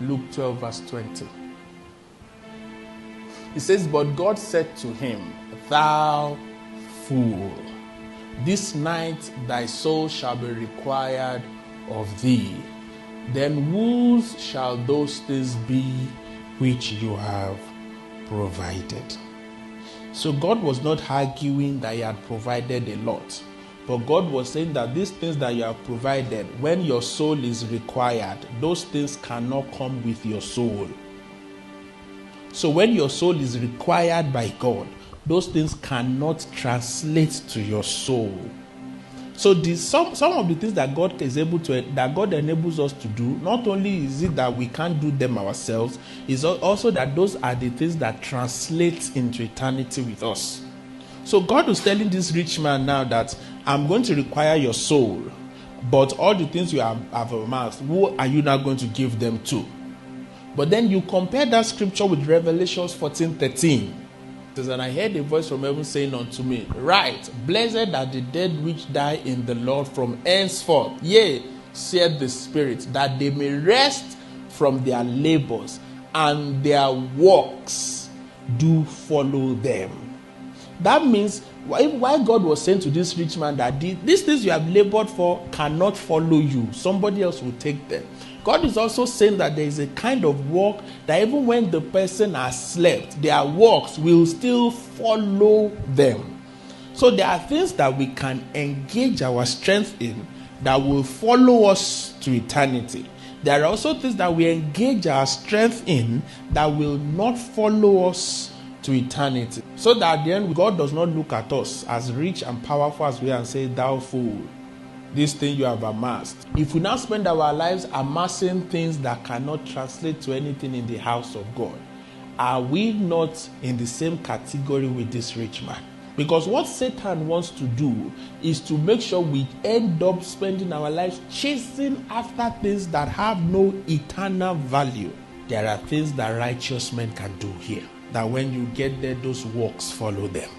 Luke 12 verse 20. It says, but God said to him, thou fool, this night thy soul shall be required of thee. Then whose shall those things be which you have provided? So God was not arguing that he had provided a lot. But God was saying that these things that you have provided, when your soul is required, those things cannot come with your soul. So when your soul is required by God, those things cannot translate to your soul. So some of the things that God is able to, that God enables us to do, not only is it that we can't do them ourselves, is also that those are the things that translate into eternity with us. So God was telling this rich man now that I'm going to require your soul, but all the things you have amassed, who are you now going to give them to? But then you compare that scripture with Revelations 14:13. It says, and I heard a voice from heaven saying unto me, right, blessed are the dead which die in the Lord from henceforth. Yea, saith the Spirit, that they may rest from their labors, and their works do follow them. That means why God was saying to this rich man that these things you have labored for cannot follow you. Somebody else will take them. God is also saying that there is a kind of work that even when the person has slept, their works will still follow them. So there are things that we can engage our strength in that will follow us to eternity. There are also things that we engage our strength in that will not follow us to eternity. So that at the end, God does not look at us as rich and powerful as we are and say, thou fool, this thing you have amassed. If we now spend our lives amassing things that cannot translate to anything in the house of God, are we not in the same category with this rich man? Because what Satan wants to do is to make sure we end up spending our lives chasing after things that have no eternal value. There are things that righteous men can do here, that when you get there, those works follow them.